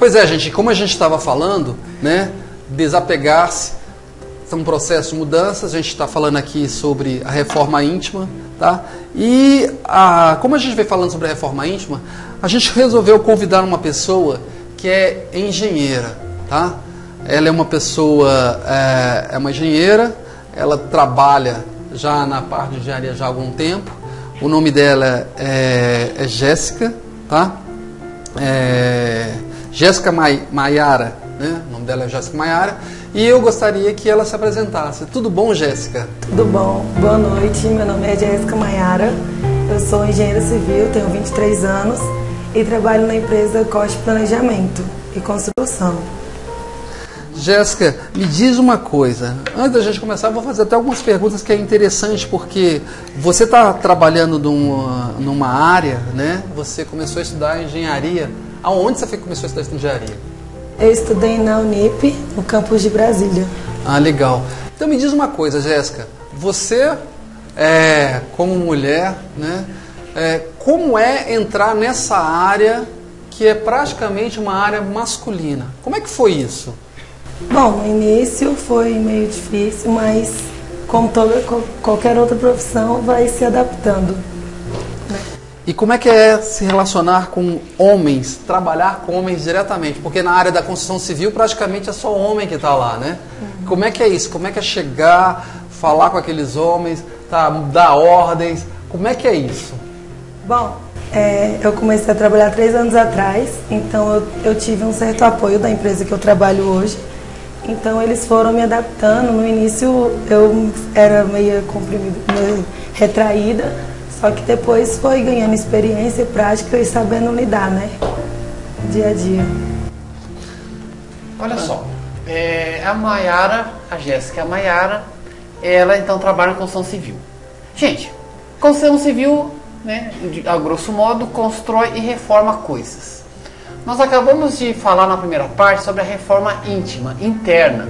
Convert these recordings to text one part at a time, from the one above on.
Pois é, gente, como a gente estava falando, né, desapegar-se é um processo de mudança. A gente está falando aqui sobre a reforma íntima, tá? E como a gente vem falando sobre a reforma íntima, a gente resolveu convidar uma pessoa que é engenheira, tá? Ela é uma pessoa, é uma engenheira, ela trabalha já na parte de engenharia já há algum tempo. O nome dela é Jéssica, tá? Jéssica Maiara, né? O nome dela é Jéssica Maiara. E eu gostaria que ela se apresentasse. Tudo bom, Jéssica? Tudo bom. Boa noite. Meu nome é Jéssica Maiara. Eu sou engenheira civil, tenho 23 anos e trabalho na empresa Coste Planejamento e Construção. Jéssica, me diz uma coisa. Antes da gente começar, eu vou fazer até algumas perguntas que é interessante, porque você está trabalhando numa área, né? Você começou a estudar engenharia. Aonde você começou a estudar engenharia? Eu estudei na Unip, no campus de Brasília. Ah, legal. Então me diz uma coisa, Jéssica. Você, como mulher, né? Como é entrar nessa área que é praticamente uma área masculina? Como é que foi isso? Bom, no início foi meio difícil, mas como qualquer outra profissão, vai se adaptando. Né? E como é que é se relacionar com homens, trabalhar com homens diretamente? Porque na área da construção civil praticamente é só homem que está lá, né? Uhum. Como é que é isso? Como é que é chegar, falar com aqueles homens, tá, dar ordens? Como é que é isso? Bom, eu comecei a trabalhar 3 anos atrás, então eu tive um certo apoio da empresa que eu trabalho hoje. Então eles foram me adaptando. No início eu era meio comprimida, meio retraída, só que depois foi ganhando experiência e prática e sabendo lidar, né? Dia a dia. Olha só, a Maiara, a Jéssica Maiara, ela então trabalha na construção civil. Gente, construção civil, né, a grosso modo, constrói e reforma coisas. Nós acabamos de falar na primeira parte sobre a reforma íntima, interna.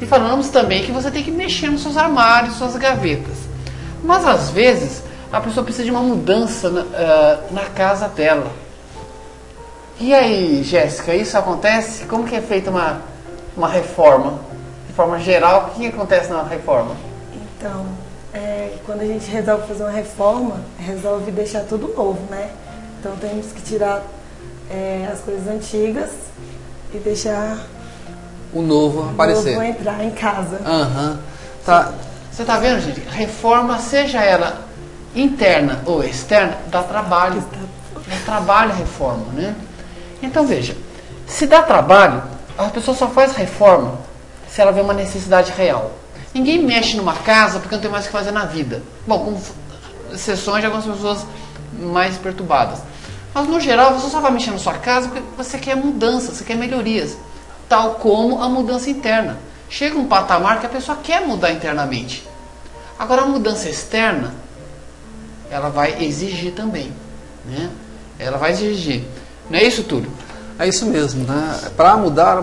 E falamos também que você tem que mexer nos seus armários, suas gavetas. Mas às vezes a pessoa precisa de uma mudança na casa dela. E aí, Jéssica, isso acontece? Como que é feita uma reforma? De forma geral, o que acontece na reforma? Então, quando a gente resolve fazer uma reforma, resolve deixar tudo novo, né? Então temos que tirar as coisas antigas e deixar o novo aparecer. O novo entrar em casa. Uhum. Tá. Você está vendo, gente? Reforma, seja ela interna ou externa, dá trabalho. Dá trabalho a reforma, né? Então veja, se dá trabalho, a pessoa só faz reforma se ela vê uma necessidade real. Ninguém mexe numa casa porque não tem mais o que fazer na vida. Bom, com exceções de algumas pessoas mais perturbadas. Mas no geral você só vai mexer na sua casa porque você quer mudança, você quer melhorias. Tal como a mudança interna. Chega um patamar que a pessoa quer mudar internamente. Agora a mudança externa, ela vai exigir também, né? Ela vai exigir. Não é isso, Túlio? É isso mesmo, né? Para mudar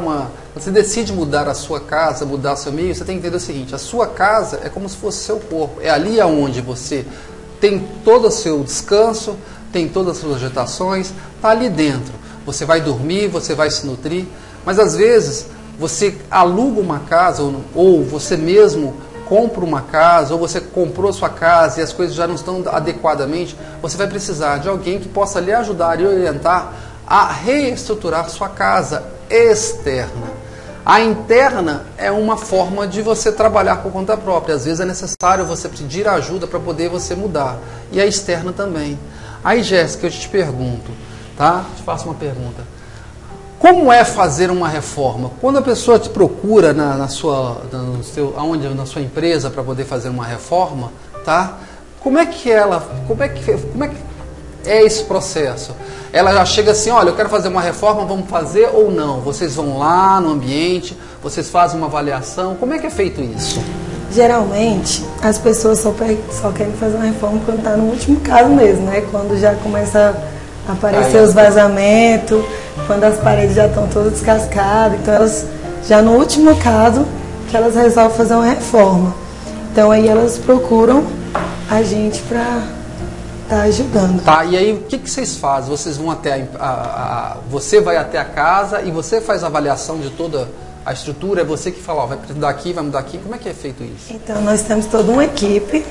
você decide mudar a sua casa, mudar seu meio, você tem que entender o seguinte: a sua casa é como se fosse seu corpo. É ali aonde você tem todo o seu descanso, tem todas as suas agitações, está ali dentro. Você vai dormir, você vai se nutrir, mas às vezes você aluga uma casa ou você mesmo compra uma casa, ou você comprou sua casa e as coisas já não estão adequadamente, você vai precisar de alguém que possa lhe ajudar e orientar a reestruturar sua casa externa. A interna é uma forma de você trabalhar por conta própria. Às vezes é necessário você pedir ajuda para poder você mudar. E a externa também. Aí, Jéssica, eu te pergunto, tá? Te faço uma pergunta. Como é fazer uma reforma? Quando a pessoa te procura na sua empresa para poder fazer uma reforma, tá? Como é que é esse processo? Ela já chega assim: olha, eu quero fazer uma reforma, vamos fazer ou não? Vocês vão lá no ambiente, vocês fazem uma avaliação, como é que é feito isso? Geralmente, as pessoas só querem fazer uma reforma quando está no último caso mesmo, né? Quando já começa a aparecer os vazamentos, quando as paredes já estão todas descascadas. Então, elas, já no último caso, que elas resolvem fazer uma reforma. Então, aí elas procuram a gente para tá ajudando. Tá, e aí o que vocês fazem? Vocês vão até você vai até a casa e você faz a avaliação de toda a estrutura? É você que fala, ó, vai mudar aqui, vai mudar aqui. Como é que é feito isso? Então, nós temos toda uma equipe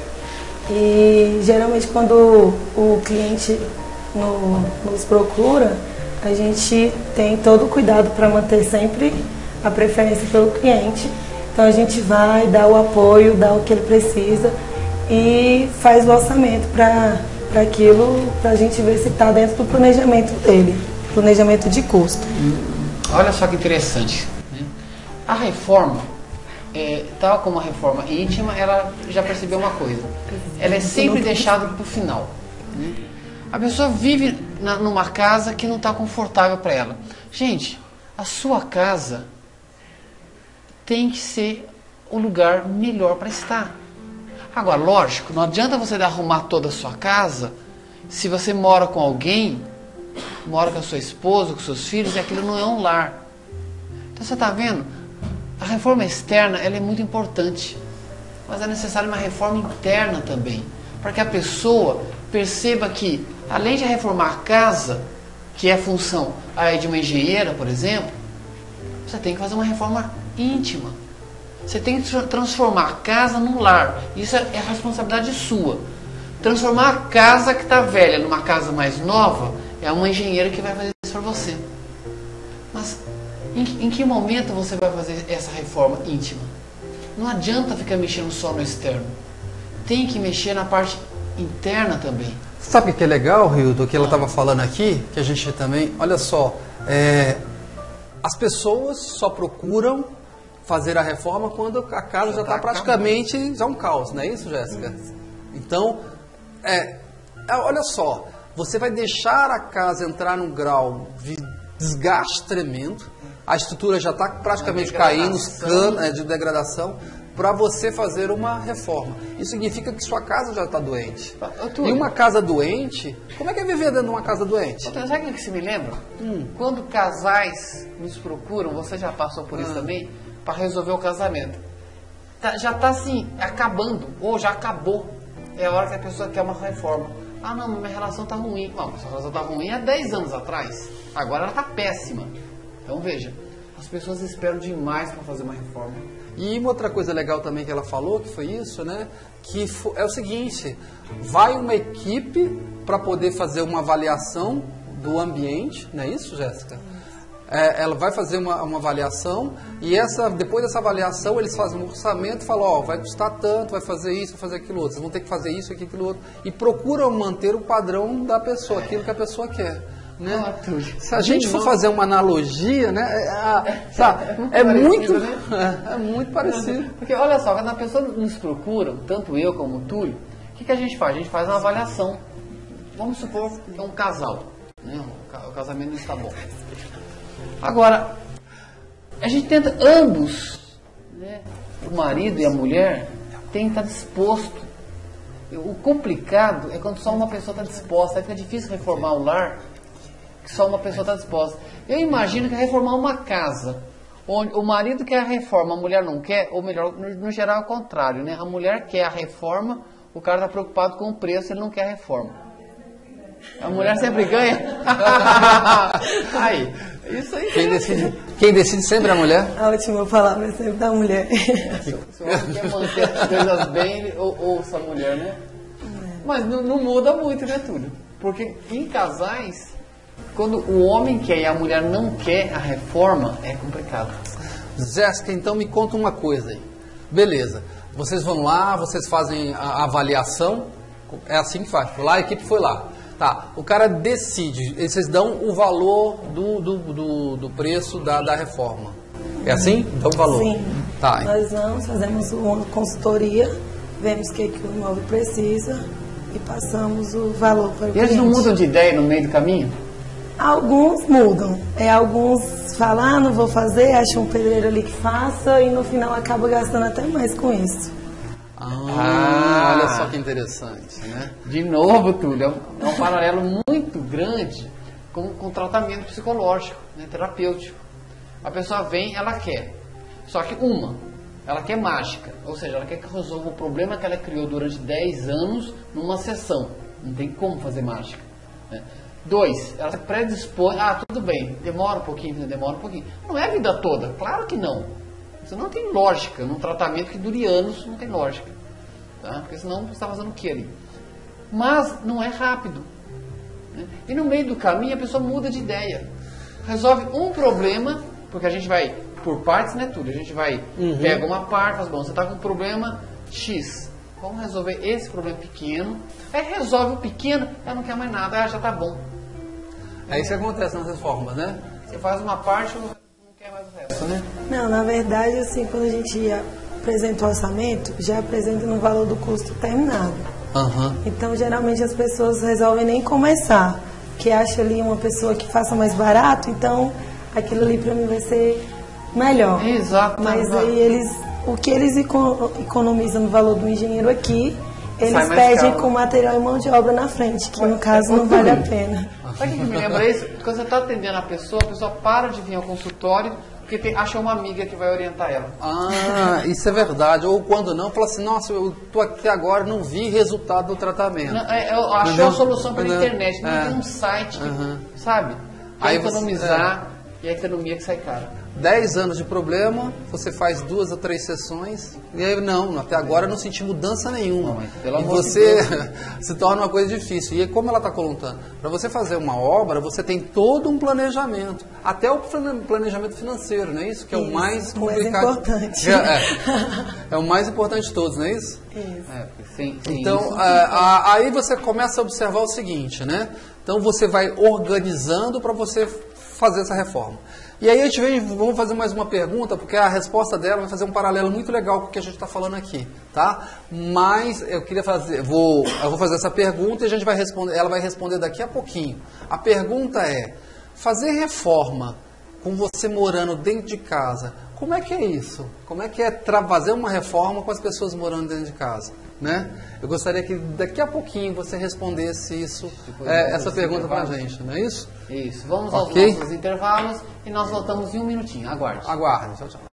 e geralmente quando o cliente nos procura, a gente tem todo o cuidado para manter sempre a preferência pelo cliente. Então, a gente vai dar o apoio, dá o que ele precisa e faz o orçamento para aquilo, para a gente ver se está dentro do planejamento dele, planejamento de custo. Olha só que interessante, né? A reforma, tal como a reforma íntima, ela já percebeu uma coisa, ela é sempre deixada para o final, né? A pessoa vive numa casa que não está confortável para ela. Gente, a sua casa tem que ser o lugar melhor para estar. Agora, lógico, não adianta você arrumar toda a sua casa se você mora com alguém, mora com a sua esposa, com seus filhos, e aquilo não é um lar. Então você está vendo? A reforma externa ela é muito importante, mas é necessária uma reforma interna também, para que a pessoa perceba que, além de reformar a casa, que é a função de uma engenheira, por exemplo, você tem que fazer uma reforma íntima. Você tem que transformar a casa num lar. Isso é a responsabilidade sua. Transformar a casa que está velha numa casa mais nova é uma engenheira que vai fazer isso para você. Mas em que momento você vai fazer essa reforma íntima? Não adianta ficar mexendo só no externo. Tem que mexer na parte interna também. Sabe o que é legal, Rio, do que ela estava falando aqui? Que a gente também... Olha só, as pessoas só procuram fazer a reforma quando a casa já está praticamente já um caos, não é isso, Jéssica? Então, olha só, você vai deixar a casa entrar num grau de desgaste tremendo, a estrutura já está praticamente caindo, os canos de degradação, para você fazer uma reforma. Isso significa que sua casa já está doente. E uma casa doente, como é que é viver dentro de uma casa doente? Sabe o que se me lembra? Quando casais nos procuram, você já passou por isso também, para resolver o casamento. Já está assim, acabando, ou já acabou. É a hora que a pessoa quer uma reforma. Ah, não, minha relação está ruim. Não, sua relação está ruim há 10 anos atrás. Agora ela está péssima. Então veja, as pessoas esperam demais para fazer uma reforma. E uma outra coisa legal também que ela falou, que foi isso, né? Que é o seguinte, vai uma equipe para poder fazer uma avaliação do ambiente, não é isso, Jéssica? Ela vai fazer uma avaliação e depois dessa avaliação eles fazem um orçamento e falam, ó, vai custar tanto, vai fazer isso, vai fazer aquilo outro, vocês vão ter que fazer isso, aquilo outro, e procuram manter o padrão da pessoa, aquilo que a pessoa quer. Né? Se a gente for fazer uma analogia, né, é muito parecido. Porque olha só, quando a pessoa nos procura, tanto eu como o Túlio, o que a gente faz? A gente faz uma avaliação. Vamos supor que é um casal, né? O casamento não está bom. Agora, a gente tenta ambos, né, o marido e a mulher, tem que estar disposto. O complicado é quando só uma pessoa está disposta, aí fica difícil reformar o lar, que só uma pessoa está disposta. Eu imagino que é reformar uma casa, onde o marido quer a reforma, a mulher não quer, ou melhor, no geral é o contrário, né? A mulher quer a reforma, o cara está preocupado com o preço, ele não quer a reforma. A mulher sempre ganha. Aí, isso aí. Quem decide sempre é a mulher? A última palavra é sempre da mulher. Se o homem quer manter as coisas bem, ele ouça a mulher, né? Mas não muda muito, né, Túlio? Porque em casais, quando o homem quer e a mulher não quer a reforma, é complicado. Jéssica, então me conta uma coisa aí. Beleza, vocês vão lá, vocês fazem a avaliação, é assim que faz. Foi lá, a equipe foi lá. Tá, o cara decide, vocês dão o valor do preço da reforma. É assim? Dão o valor? Sim. Tá. Nós fazemos uma consultoria, vemos o que o imóvel precisa e passamos o valor para o cliente. E eles não mudam de ideia no meio do caminho? Alguns mudam. Alguns falam, não vou fazer, acham um pedreiro ali que faça e no final acaba gastando até mais com isso. Olha só que interessante, né? De novo, Túlio, é um paralelo muito grande com o tratamento psicológico, né, terapêutico. A pessoa vem, ela quer, só que ela quer mágica, ou seja, ela quer que resolva o problema que ela criou durante 10 anos numa sessão. Não tem como fazer mágica. Né? 2, ela se predispõe, tudo bem, demora um pouquinho. Não é a vida toda, claro que não. Isso não tem lógica, num tratamento que dure anos não tem lógica. Tá? Porque senão você está fazendo o que ali? Mas não é rápido. Né? E no meio do caminho a pessoa muda de ideia. Resolve um problema, porque a gente vai por partes, né, Túlio? A gente vai, pega uma parte, faz, bom, você está com um problema X. Vamos resolver esse problema pequeno. Aí resolve o pequeno, não quer mais nada, já está bom. É isso que acontece nas reformas, né? Você faz uma parte e não quer mais o resto, né? Não, na verdade, assim, quando a gente apresenta o orçamento, já apresenta no valor do custo terminado. Então, geralmente, as pessoas resolvem nem começar, que acha ali uma pessoa que faça mais barato, então aquilo ali para mim vai ser melhor. Exato. Mas aí o que eles economizam no valor do engenheiro aqui, eles perdem com material e mão de obra na frente, que no caso não vale a pena. Sabe o que me lembra isso? Quando você está atendendo a pessoa para de vir ao consultório porque acha uma amiga que vai orientar ela. Isso é verdade. Ou quando não, fala assim, nossa, eu tô aqui agora, não vi resultado do tratamento. Eu achei a solução pela internet, não tem um site, sabe? Aí economizar e a economia que sai cara. 10 anos de problema, você faz 2 ou 3 sessões, e aí até agora eu não senti mudança nenhuma. Não, e você se torna uma coisa difícil. E como ela está colocando, para você fazer uma obra, você tem todo um planejamento, até o planejamento financeiro, não é isso? Que é o mais complicado. Mais importante. É o mais importante de todos, não é isso? Isso. Então, aí você começa a observar o seguinte, né? Então você vai organizando para você fazer essa reforma. E aí vamos fazer mais uma pergunta, porque a resposta dela vai fazer um paralelo muito legal com o que a gente está falando aqui, tá? Mas eu queria eu vou fazer essa pergunta e a gente vai responder, ela vai responder daqui a pouquinho. A pergunta é, fazer reforma com você morando dentro de casa, como é que é isso? Como é que é fazer uma reforma com as pessoas morando dentro de casa? Né? Eu gostaria que daqui a pouquinho você respondesse essa pergunta para a gente, não é isso? Isso. Vamos aos nossos intervalos e nós voltamos em um minutinho. Aguarde. Aguarde. Tchau, tchau.